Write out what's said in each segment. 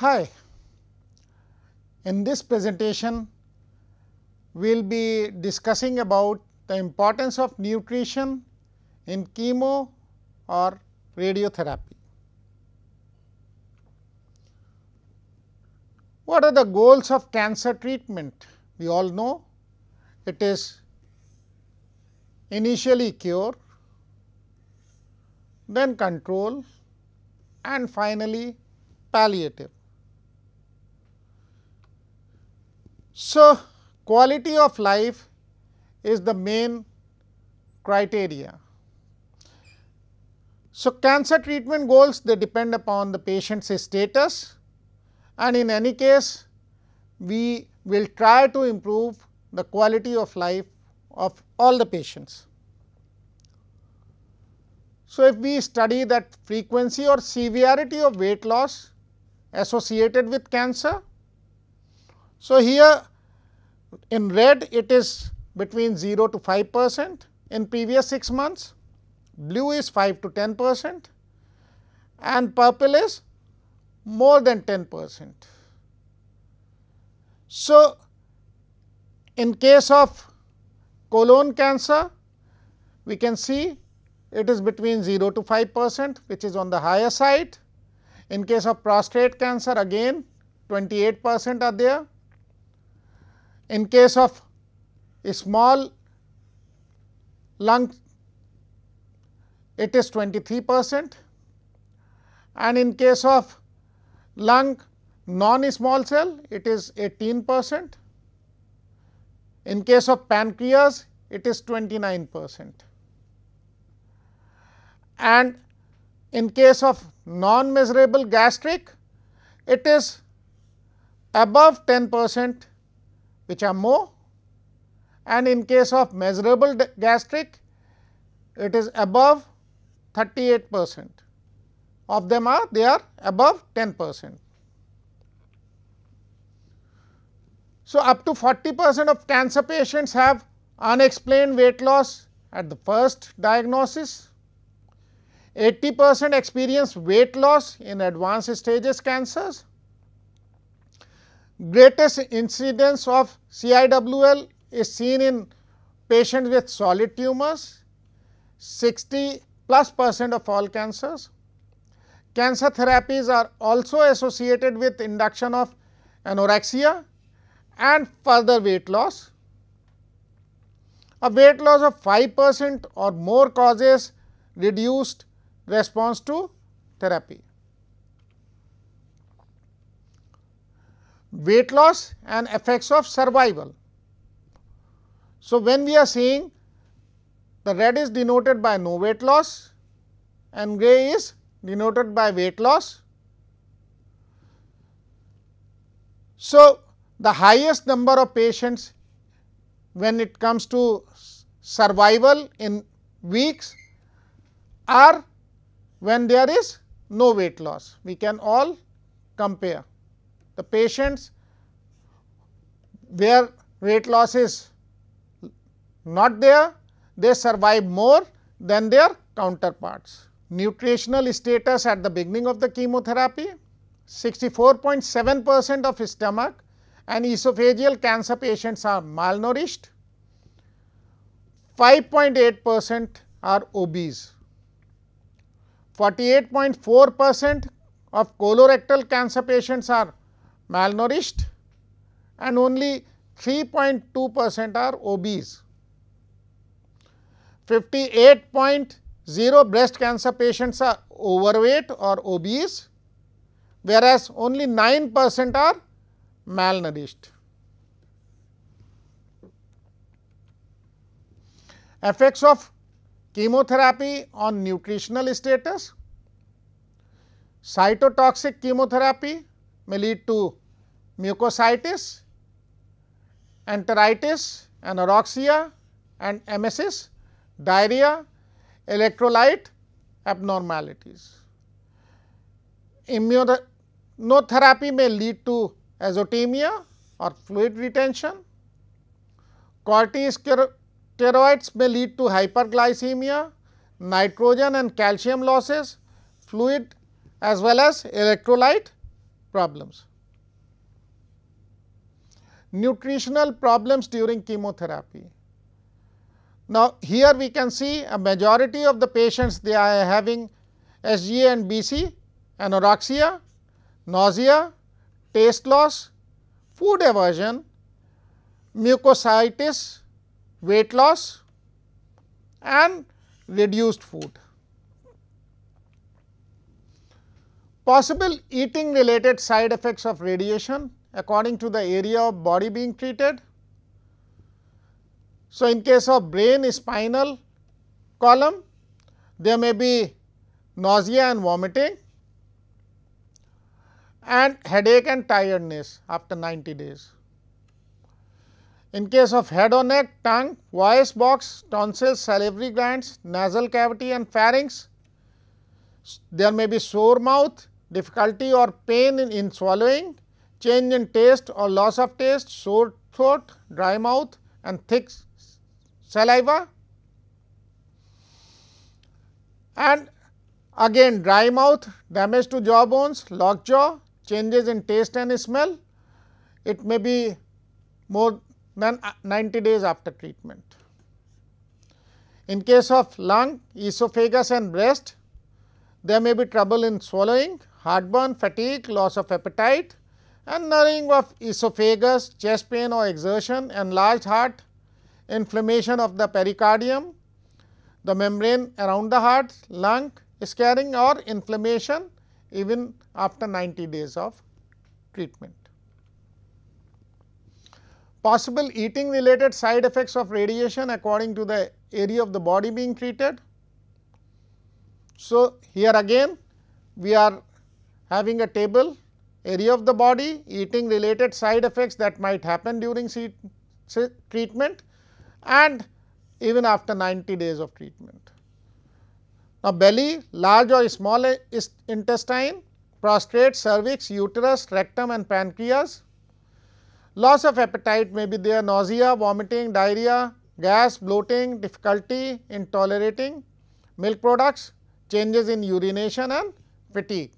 Hi, in this presentation we will be discussing about the importance of nutrition in chemo or radiotherapy. What are the goals of cancer treatment? We all know it is initially cure, then control and finally palliative. So, quality of life is the main criteria. So, cancer treatment goals, they depend upon the patient's status, and in any case we will try to improve the quality of life of all the patients. So, if we study that frequency or severity of weight loss associated with cancer, so here in red it is between 0 to 5% in previous 6 months, blue is 5 to 10% and purple is more than 10%. So, in case of colon cancer, we can see it is between 0 to 5%, which is on the higher side. In case of prostate cancer, again 28% are there. In case of a small lung, it is 23%, and in case of lung non-small cell, it is 18%. In case of pancreas, it is 29%. And in case of non-measurable gastric, it is above 10%, which are more, and in case of measurable gastric, it is above 38%. Of them are they are above 10%. So, up to 40% of cancer patients have unexplained weight loss at the first diagnosis. 80% experience weight loss in advanced stages cancers. Greatest incidence of CIWL is seen in patients with solid tumors, 60+% of all cancers. Cancer therapies are also associated with induction of anorexia and further weight loss. A weight loss of 5% or more causes reduced response to therapy. Weight loss and effects of survival. So, when we are seeing the red is denoted by no weight loss and gray is denoted by weight loss. So, the highest number of patients when it comes to survival in weeks are when there is no weight loss. We can all compare the patients where weight loss is not there, they survive more than their counterparts. Nutritional status at the beginning of the chemotherapy, 64.7% of stomach and esophageal cancer patients are malnourished, 5.8% are obese, 48.4% of colorectal cancer patients are malnourished and only 3.2% are obese. 58.0 breast cancer patients are overweight or obese, whereas only 9% are malnourished. Effects of chemotherapy on nutritional status. Cytotoxic chemotherapy may lead to mucositis, enteritis, anorexia and emesis, diarrhea, electrolyte abnormalities. Immunotherapy may lead to azotemia or fluid retention. Corticosteroids may lead to hyperglycemia, nitrogen and calcium losses, fluid as well as electrolyte problems. Nutritional problems during chemotherapy. Now, here we can see a majority of the patients, they are having SGA and BC, anorexia, nausea, taste loss, food aversion, mucositis, weight loss and reduced food. Possible eating related side effects of radiation according to the area of body being treated. So, in case of brain spinal column, there may be nausea and vomiting and headache and tiredness after 90 days. In case of head or neck, tongue, voice box, tonsils, salivary glands, nasal cavity and pharynx, there may be sore mouth, difficulty or pain in swallowing, change in taste or loss of taste, sore throat, dry mouth and thick saliva, and again dry mouth, damage to jaw bones, locked jaw, changes in taste and smell. It may be more than 90 days after treatment. In case of lung, esophagus and breast, there may be trouble in swallowing, heartburn, fatigue, loss of appetite and narrowing of esophagus, chest pain or exertion, enlarged heart, inflammation of the pericardium, the membrane around the heart, lung scarring or inflammation even after 90 days of treatment. Possible eating related side effects of radiation according to the area of the body being treated. So, here again we are having a table, area of the body, eating related side effects that might happen during treatment and even after 90 days of treatment. Now, belly, large or small intestine, prostate, cervix, uterus, rectum and pancreas. Loss of appetite may be there, nausea, vomiting, diarrhea, gas, bloating, difficulty in tolerating milk products, changes in urination and fatigue.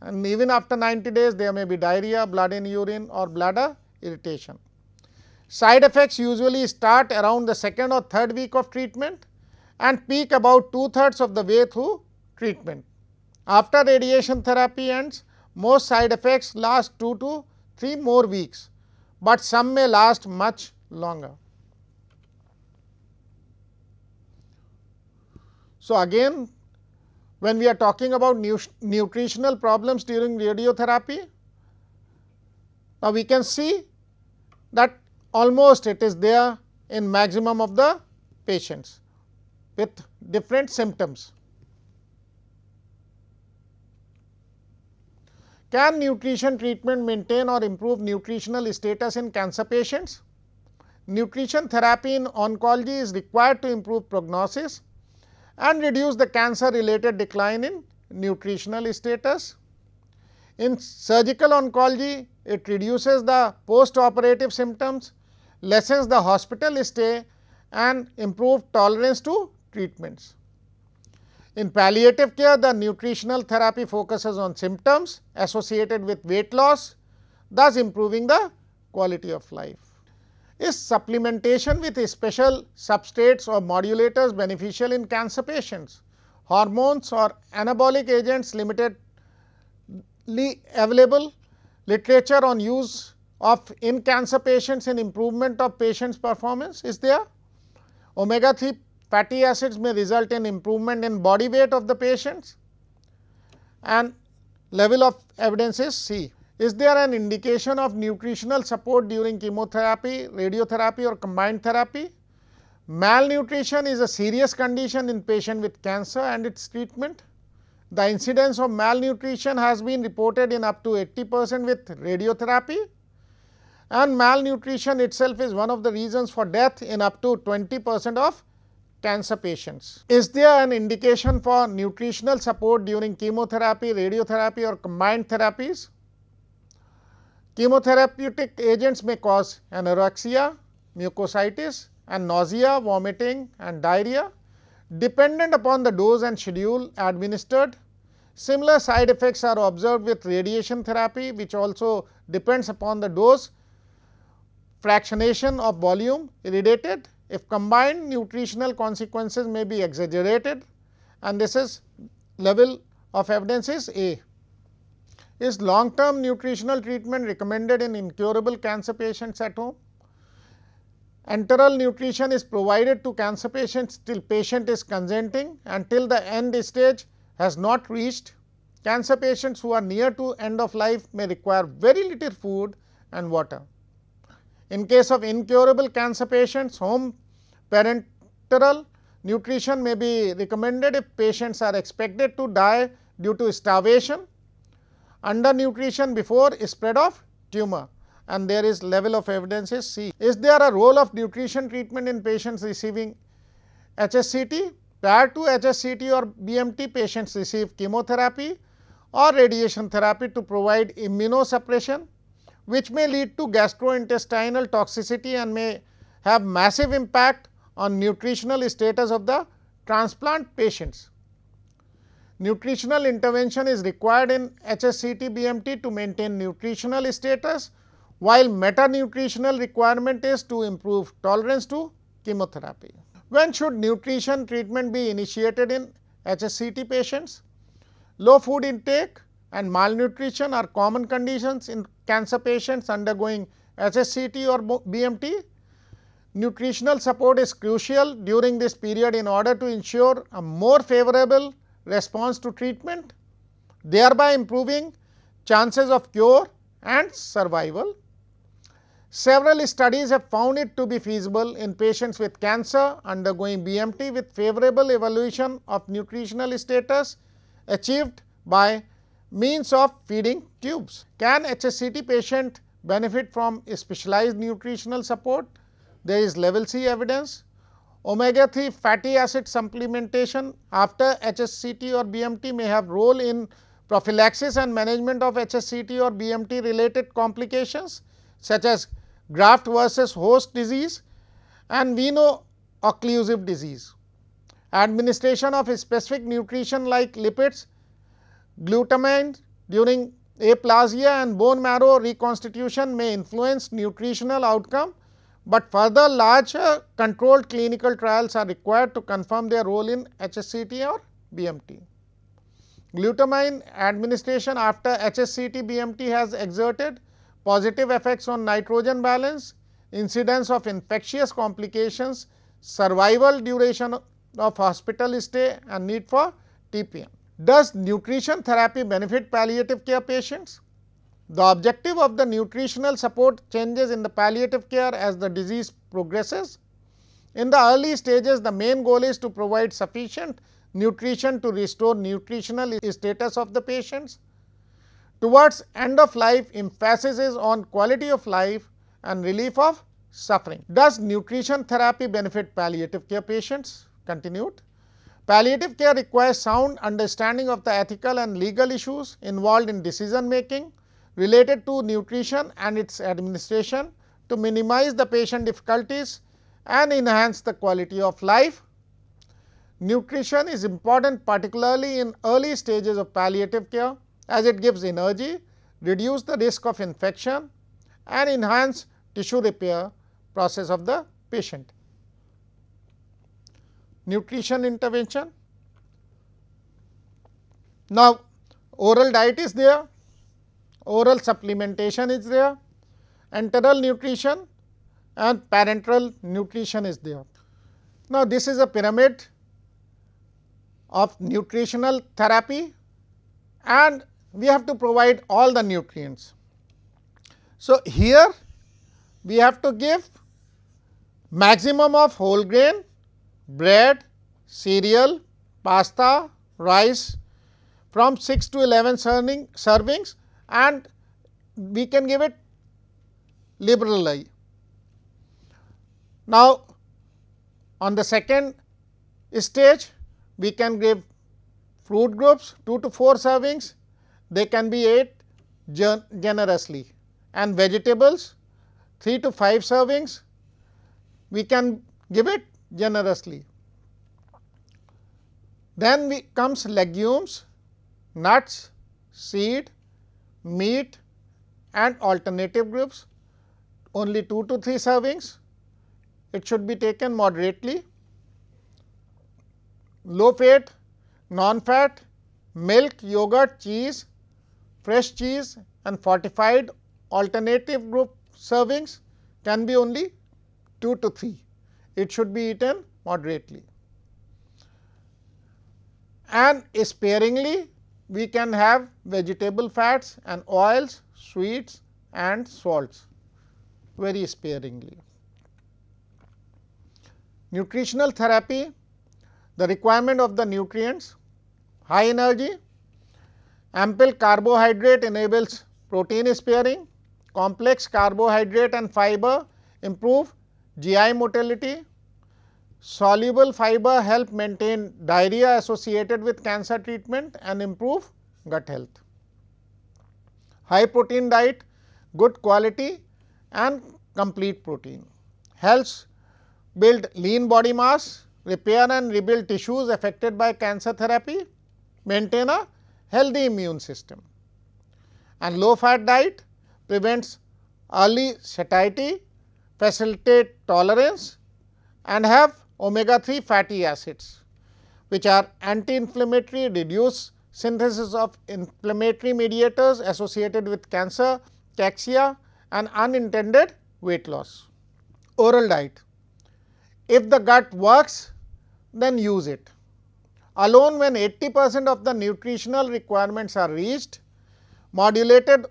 And even after 90 days, there may be diarrhea, blood in urine or bladder irritation. Side effects usually start around the second or third week of treatment and peak about 2/3 of the way through treatment. After radiation therapy ends, most side effects last 2 to 3 more weeks, but some may last much longer. So, again when we are talking about nutritional problems during radiotherapy, now we can see that almost it is there in maximum of the patients with different symptoms. Can nutrition treatment maintain or improve nutritional status in cancer patients? Nutrition therapy in oncology is required to improve prognosis and reduce the cancer related decline in nutritional status. In surgical oncology, it reduces the post operative symptoms, lessens the hospital stay and improve tolerance to treatments. In palliative care, the nutritional therapy focuses on symptoms associated with weight loss, thus improving the quality of life. Is supplementation with special substrates or modulators beneficial in cancer patients? Hormones or anabolic agents limitedly available, literature on use of in cancer patients in improvement of patients' performance is there. Omega 3 fatty acids may result in improvement in body weight of the patients and level of evidence is C. Is there an indication of nutritional support during chemotherapy, radiotherapy or combined therapy? Malnutrition is a serious condition in patient with cancer and its treatment. The incidence of malnutrition has been reported in up to 80% with radiotherapy, and malnutrition itself is one of the reasons for death in up to 20% of cancer patients. Is there an indication for nutritional support during chemotherapy, radiotherapy or combined therapies? Chemotherapeutic agents may cause anorexia, mucositis and nausea, vomiting and diarrhea. Dependent upon the dose and schedule administered, Similar side effects are observed with radiation therapy, which also depends upon the dose, fractionation of volume irradiated. If combined, nutritional consequences may be exaggerated, and this is level of evidence is A. Is long term nutritional treatment recommended in incurable cancer patients at home? Enteral nutrition is provided to cancer patients till patient is consenting and till the end stage has not reached. Cancer patients who are near to end of life may require very little food and water. In case of incurable cancer patients, home parenteral nutrition may be recommended if patients are expected to die due to starvation, undernutrition before spread of tumor, and there is level of evidence is C. Is there a role of nutrition treatment in patients receiving HSCT? Prior to HSCT or BMT, patients receive chemotherapy or radiation therapy to provide immunosuppression, which may lead to gastrointestinal toxicity and may have massive impact on nutritional status of the transplant patients. Nutritional intervention is required in HSCT BMT to maintain nutritional status, while meta-nutritional requirement is to improve tolerance to chemotherapy. When should nutrition treatment be initiated in HSCT patients? Low food intake and malnutrition are common conditions in cancer patients undergoing HSCT or BMT. Nutritional support is crucial during this period in order to ensure a more favorable response to treatment, thereby improving chances of cure and survival. Several studies have found it to be feasible in patients with cancer undergoing BMT with favorable evaluation of nutritional status achieved by means of feeding tubes. Can HSCT patient benefit from specialized nutritional support? There is level C evidence. Omega 3 fatty acid supplementation after HSCT or BMT may have role in prophylaxis and management of HSCT or BMT related complications such as graft versus host disease and veno-occlusive disease. Administration of specific nutrition like lipids, glutamine during aplasia and bone marrow reconstitution may influence nutritional outcome, but further larger controlled clinical trials are required to confirm their role in HSCT or BMT. Glutamine administration after HSCT BMT has exerted positive effects on nitrogen balance, incidence of infectious complications, survival duration of hospital stay and need for TPN. Does nutrition therapy benefit palliative care patients? The objective of the nutritional support changes in the palliative care as the disease progresses. In the early stages, the main goal is to provide sufficient nutrition to restore nutritional status of the patients. Towards end of life, emphasis is on quality of life and relief of suffering. Does nutrition therapy benefit palliative care patients? Continued. Palliative care requires sound understanding of the ethical and legal issues involved in decision making related to nutrition and its administration to minimize the patient difficulties and enhance the quality of life. Nutrition is important particularly in early stages of palliative care, as it gives energy, reduce the risk of infection and enhance tissue repair process of the patient. Nutrition intervention. Now, oral diet is there, oral supplementation is there, enteral nutrition and parenteral nutrition is there. Now, this is a pyramid of nutritional therapy and we have to provide all the nutrients. So, here we have to give maximum of whole grain, bread, cereal, pasta, rice from 6 to 11 servings and we can give it liberally. Now, on the second stage we can give fruit groups 2 to 4 servings, they can be ate generously, and vegetables 3 to 5 servings, we can give it generously. Then comes legumes nuts, seed, meat and alternative groups, only 2 to 3 servings. It should be taken moderately. Low fat, non-fat, milk, yogurt, cheese, fresh cheese and fortified alternative group servings can be only 2 to 3. It should be eaten moderately. And sparingly we can have vegetable fats and oils, sweets and salts, very sparingly. Nutritional therapy, the requirement of the nutrients: high energy, ample carbohydrate enables protein sparing, complex carbohydrate and fiber improve GI motility, soluble fiber help maintain diarrhea associated with cancer treatment and improve gut health. High protein diet, good quality and complete protein, helps build lean body mass, repair and rebuild tissues affected by cancer therapy, maintain a healthy immune system. And low fat diet prevents early satiety, facilitate tolerance and have omega 3 fatty acids, which are anti-inflammatory, reduce synthesis of inflammatory mediators associated with cancer, cachexia and unintended weight loss. Oral diet: if the gut works, then use it. Alone, when 80% of the nutritional requirements are reached, modulated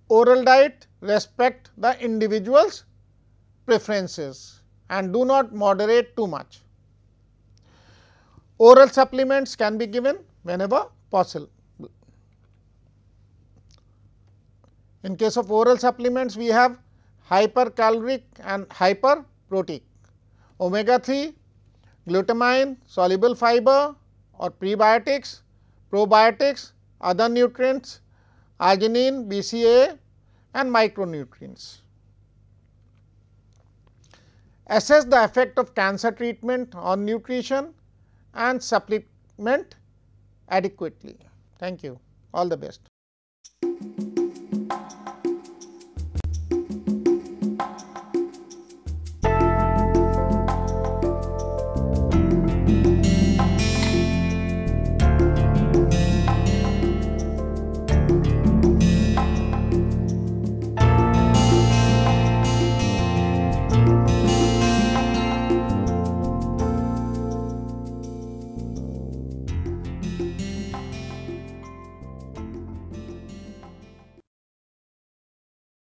oral diet respect the individual's preferences and do not moderate too much. Oral supplements can be given whenever possible. In case of oral supplements, we have hypercaloric and hyperprotic, omega 3, glutamine, soluble fiber or prebiotics, probiotics, other nutrients, arginine, BCAA and micronutrients. Assess the effect of cancer treatment on nutrition and supplement adequately. Thank you. All the best.